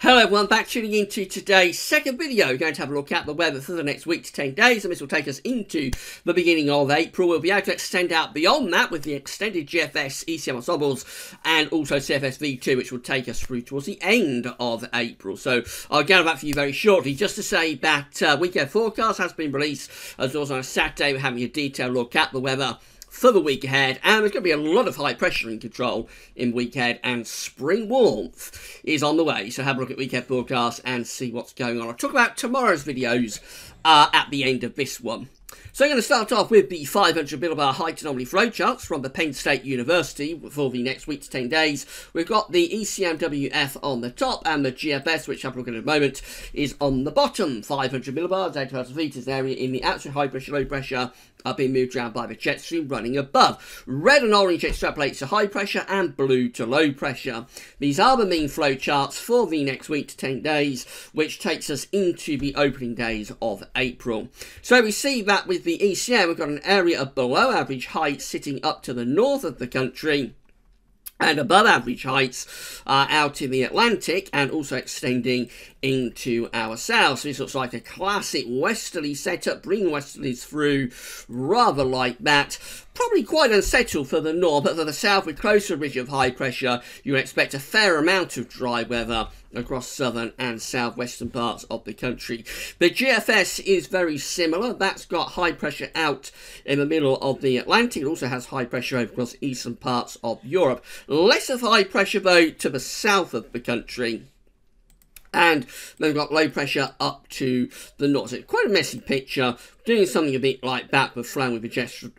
Hello everyone, back tuning into today's second video. We're going to have a look at the weather for the next week to 10 days, and this will take us into the beginning of April. We'll be able to extend out beyond that with the extended GFS ECM ensembles and also CFS V2, which will take us through towards the end of April. So I'll get back for you very shortly. Just to say that weekend forecast has been released, as well as on a Saturday. We're having a detailed look at the weather for the week ahead, and there's going to be a lot of high pressure in control in week ahead, and spring warmth is on the way. So have a look at weekend forecast and see what's going on. I'll talk about tomorrow's videos at the end of this one. So I'm going to start off with the 500 millibar height anomaly flowcharts from the Penn State University for the next week to 10 days. We've got the ECMWF on the top, and the GFS, which I'll look at in a moment, is on the bottom. 500 millibars, 80,000 feet is an area in the absolute high pressure, low pressure, are being moved around by the jet stream running above. Red and orange extrapolates to high pressure and blue to low pressure. These are the mean flow charts for the next week to 10 days, which takes us into the opening days of April. So we see that with the ECM, we've got an area of below average height sitting up to the north of the country, and above average heights out in the Atlantic, and also extending into our south. So this looks like a classic westerly setup, bringing westerlies through rather like that. Probably quite unsettled for the north, but for the south, with closer ridge of high pressure, you would expect a fair amount of dry weather across southern and southwestern parts of the country. The GFS is very similar. That's got high pressure out in the middle of the Atlantic. It also has high pressure over across eastern parts of Europe. Less of high pressure, though, to the south of the country. And then we've got low pressure up to the north. So it's quite a messy picture. Doing something a bit like that, but flowing with the jet stream.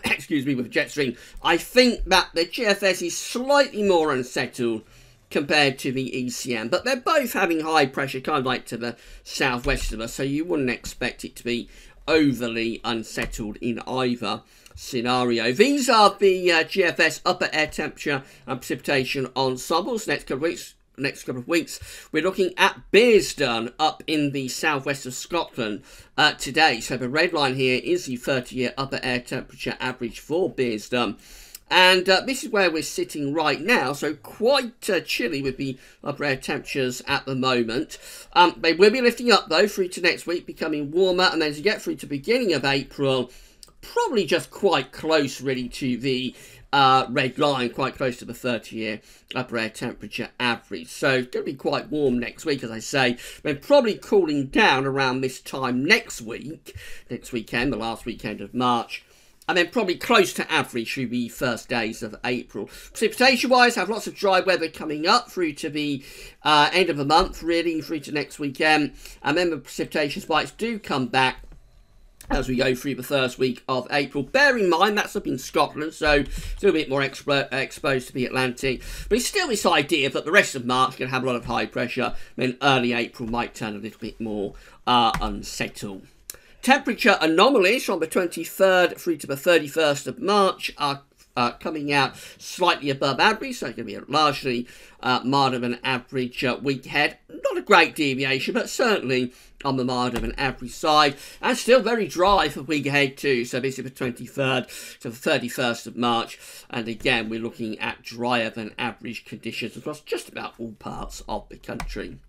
Excuse me, with the jet stream. I think that the GFS is slightly more unsettled compared to the ECM, but they're both having high pressure, kind of like to the southwest of us, so you wouldn't expect it to be overly unsettled in either scenario. These are the GFS upper air temperature and precipitation ensembles. Next couple of weeks, we're looking at Bearsden up in the southwest of Scotland today. So the red line here is the 30-year upper air temperature average for Bearsden. And this is where we're sitting right now, so quite chilly with the upper air temperatures at the moment. They will be lifting up, though, through to next week, becoming warmer, and then as you get through to the beginning of April, probably just quite close, really, to the red line, quite close to the 30-year upper air temperature average. So it's going to be quite warm next week, as I say. Then probably cooling down around this time next weekend, the last weekend of March. And then probably close to average through the first days of April. Precipitation-wise, have lots of dry weather coming up through to the end of the month, really, through to next weekend. And then the precipitation spikes do come back as we go through the first week of April. Bear in mind, that's up in Scotland, so still a bit more exposed to the Atlantic. But it's still this idea that the rest of March is going to have a lot of high pressure, then early April might turn a little bit more unsettled. Temperature anomalies from the 23rd through to the 31st of March are coming out slightly above average, so it's going to be a largely milder than average week ahead. Not a great deviation, but certainly on the milder than average side, and still very dry for week ahead too. So this is the 23rd to the 31st of March, and again we're looking at drier than average conditions across just about all parts of the country.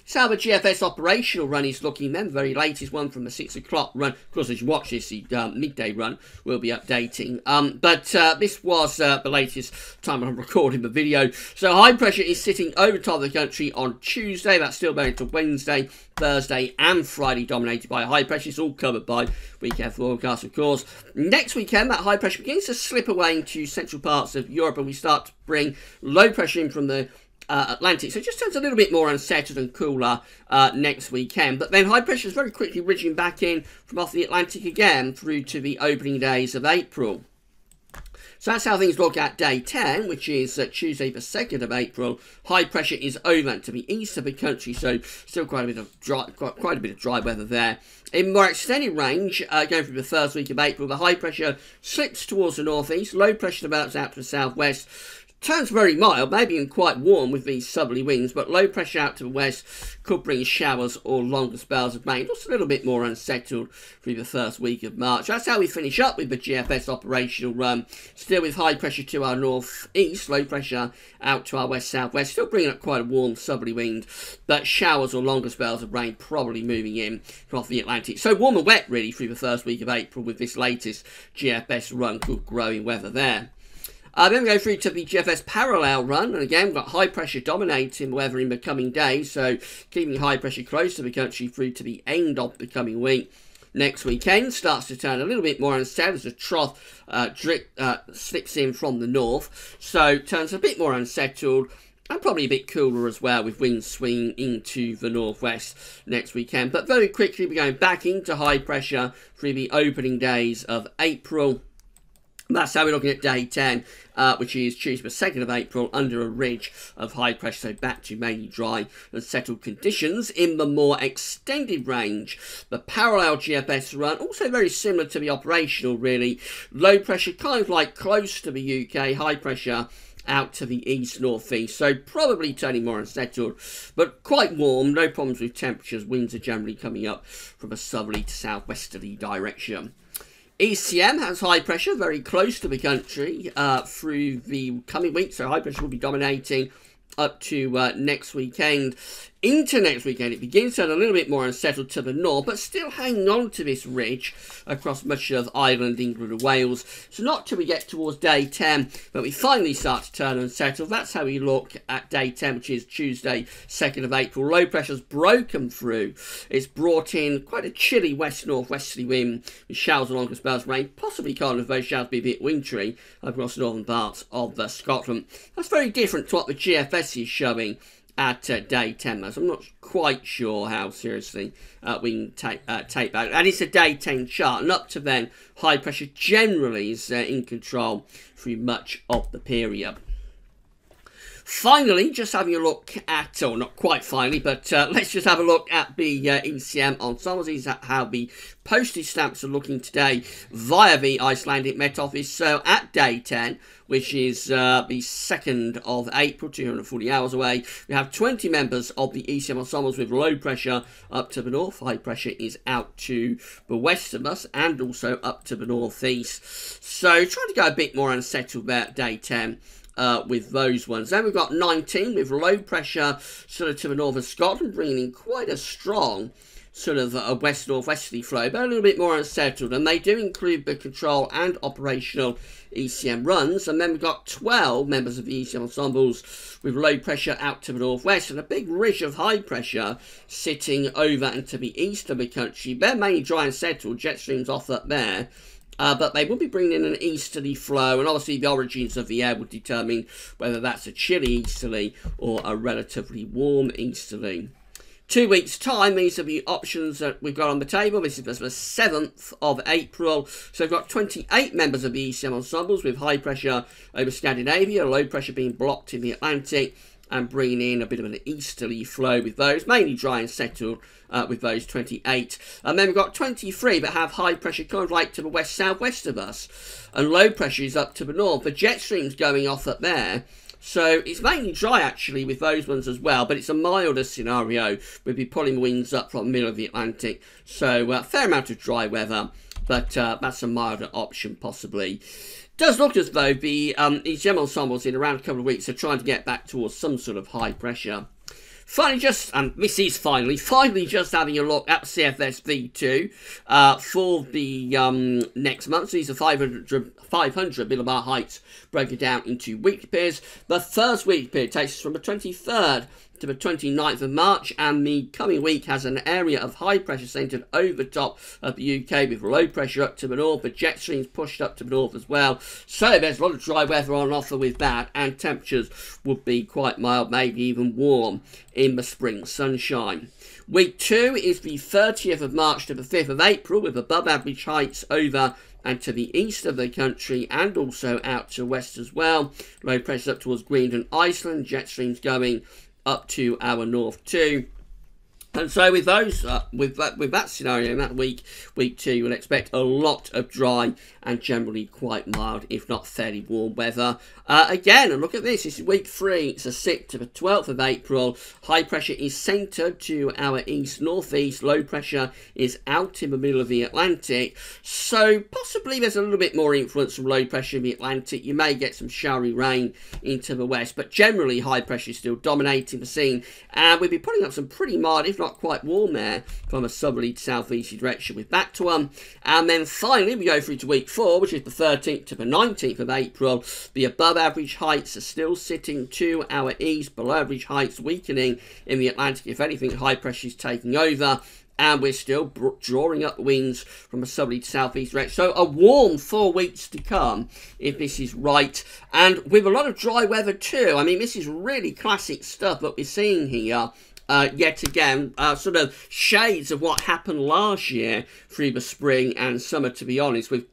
So how the GFS operational run is looking then. The very latest one from the 6 o'clock run. Of course, as you watch this, the midday run will be updating. But this was the latest time I'm recording the video. So high pressure is sitting over top of the country on Tuesday. That's still going to Wednesday, Thursday and Friday, dominated by high pressure. It's all covered by weekend forecast, of course. Next weekend, that high pressure begins to slip away into central parts of Europe, and we start to bring low pressure in from the Atlantic, so it just turns a little bit more unsettled and cooler next weekend. But then high pressure is very quickly ridging back in from off the Atlantic again through to the opening days of April. So that's how things look at day 10, which is Tuesday the 2nd of April. High pressure is over to the east of the country, so still quite a bit of dry weather there. In more extended range, going through the first week of April, the high pressure slips towards the northeast. Low pressure develops out to the southwest. Turns very mild, maybe even quite warm with these southerly winds, but low pressure out to the west could bring showers or longer spells of rain. Just a little bit more unsettled through the first week of March. That's how we finish up with the GFS operational run. Still with high pressure to our northeast, low pressure out to our west-southwest. Still bringing up quite a warm southerly wind, but showers or longer spells of rain probably moving in off the Atlantic. So warm and wet really through the first week of April with this latest GFS run. Good growing weather there. Then we go through to the GFS parallel run, and again we've got high pressure dominating weather in the coming days, so keeping high pressure close to the country through to the end of the coming week. Next weekend starts to turn a little bit more unsettled as a trough slips in from the north, so turns a bit more unsettled and probably a bit cooler as well, with winds swinging into the northwest next weekend. But very quickly we're going back into high pressure through the opening days of April. That's how we're looking at day 10, which is Tuesday the 2nd of April, under a ridge of high pressure, so back to mainly dry and settled conditions. In the more extended range, the parallel GFS run, also very similar to the operational really. Low pressure kind of like close to the UK, high pressure out to the east-northeast, so probably turning more unsettled, but quite warm, no problems with temperatures. Winds are generally coming up from a southerly to southwesterly direction. ECM has high pressure very close to the country through the coming week, so high pressure will be dominating up to next weekend. Into next weekend, it begins to turn a little bit more unsettled to the north, but still hanging on to this ridge across much of Ireland, England and Wales. So not till we get towards day 10, but we finally start to turn unsettled. That's how we look at day 10, which is Tuesday, 2nd of April. Low pressure's broken through. It's brought in quite a chilly west-northwesterly wind with showers and longer spells of rain. Possibly kind of those showers be a bit wintry across northern parts of Scotland. That's very different to what the GFS is showing at day 10, so I'm not quite sure how seriously we can take that. And it's a day 10 chart, and up to then, high pressure generally is in control through much of the period. Finally, just having a look at, or not quite finally, but let's just have a look at the ECM ensembles. These are how the postage stamps are looking today via the Icelandic Met Office. So at day 10, which is the 2nd of April, 240 hours away, we have 20 members of the ECM ensembles with low pressure up to the north. High pressure is out to the west of us and also up to the northeast. So trying to go a bit more unsettled there at day 10. With those ones. Then we've got 19 with low pressure sort of to the north of Scotland, bringing in quite a strong sort of a west-northwesterly flow, but a little bit more unsettled. And they do include the control and operational ECM runs. And then we've got 12 members of the ECM ensembles with low pressure out to the northwest and a big ridge of high pressure sitting over and to the east of the country. They're mainly dry and settled, jet streams off up there. But they will be bringing in an easterly flow, and obviously the origins of the air will determine whether that's a chilly easterly or a relatively warm easterly. 2 weeks' time, these are the options that we've got on the table. This is the 7th of April. So we've got 28 members of the ECM ensembles with high pressure over Scandinavia, low pressure being blocked in the Atlantic, and bringing in a bit of an easterly flow with those, mainly dry and settled with those 28. And then we've got 23 that have high pressure kind of like to the west-southwest of us, and low pressure is up to the north. The jet stream's going off up there, so it's mainly dry actually with those ones as well, but it's a milder scenario. We'll be pulling winds up from the middle of the Atlantic, so fair amount of dry weather, but that's a milder option possibly. Does look as though the ECM ensembles in around a couple of weeks are trying to get back towards some sort of high pressure. Finally, this is finally just having a look at CFS V2 for the next month. So these are 500 millibar heights broken down into weekly periods. The first weekly period takes us from the 23rd to the 29th of March, and the coming week has an area of high pressure centred over the top of the UK with low pressure up to the north, but jet streams pushed up to the north as well. So there's a lot of dry weather on offer with that, and temperatures would be quite mild, maybe even warm in the spring sunshine. Week 2 is the 30th of March to the 5th of April with above average heights over and to the east of the country and also out to west as well. Low pressure up towards Greenland, Iceland, jet streams going up to our north too. And so with those, with that scenario in that week 2, you'll expect a lot of dry and generally quite mild, if not fairly warm weather. Again, and look at this. This is week 3. It's the 6th to the 12th of April. High pressure is centred to our east-northeast. Low pressure is out in the middle of the Atlantic. So possibly there's a little bit more influence from low pressure in the Atlantic. You may get some showery rain into the west, but generally high pressure is still dominating the scene. And we'll be putting up some pretty mild, if not quite warm there, from a southerly to southeasterly direction with that to one. And then finally we go through to week 4, which is the 13th to the 19th of April. The above average heights are still sitting to our east, below average heights weakening in the Atlantic. If anything, high pressure is taking over. And we're still drawing up winds from a southerly to southeast direction. So a warm 4 weeks to come, if this is right. And with a lot of dry weather too. I mean, this is really classic stuff that we're seeing here. Yet again, sort of shades of what happened last year through the spring and summer, to be honest, with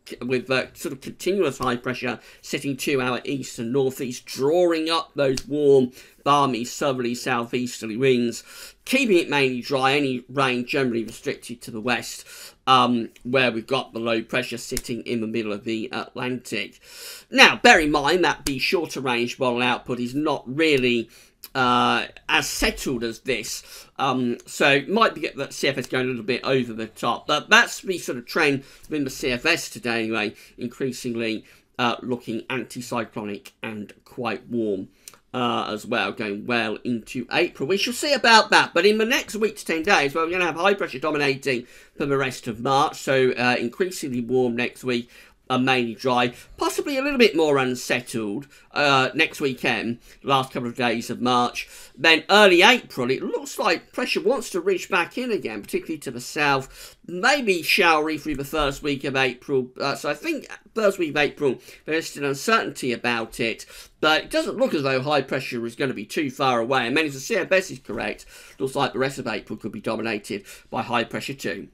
sort of continuous high pressure sitting to our east and northeast, drawing up those warm, balmy, southerly, southeasterly winds, keeping it mainly dry, any rain generally restricted to the west, where we've got the low pressure sitting in the middle of the Atlantic. Now, bear in mind that the shorter range model output is not really as settled as this, so it might be that CFS going a little bit over the top, but that's the sort of trend within the CFS today anyway, increasingly looking anticyclonic and quite warm as well, going well into April. We shall see about that, but in the next week to 10 days, well, we're going to have high pressure dominating for the rest of March, so increasingly warm next week, mainly dry, possibly a little bit more unsettled next weekend, last couple of days of March. Then early April, it looks like pressure wants to reach back in again, particularly to the south, maybe showery through the first week of April. So I think first week of April, there's still uncertainty about it, but it doesn't look as though high pressure is going to be too far away. And then if the CFS is correct, looks like the rest of April could be dominated by high pressure too.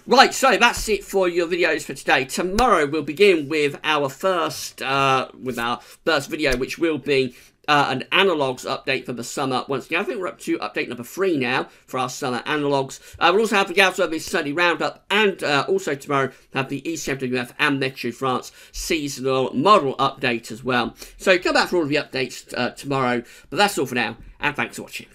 Right, so that's it for your videos for today. Tomorrow we'll begin with our first video, which will be an analogues update for the summer. Once again, I think we're up to update number 3 now for our summer analogues. We'll also have the Gauss Service Sunday Roundup, and also tomorrow have the ECMWF and Meteo France seasonal model update as well. So come back for all of the updates tomorrow. But that's all for now, and thanks for watching.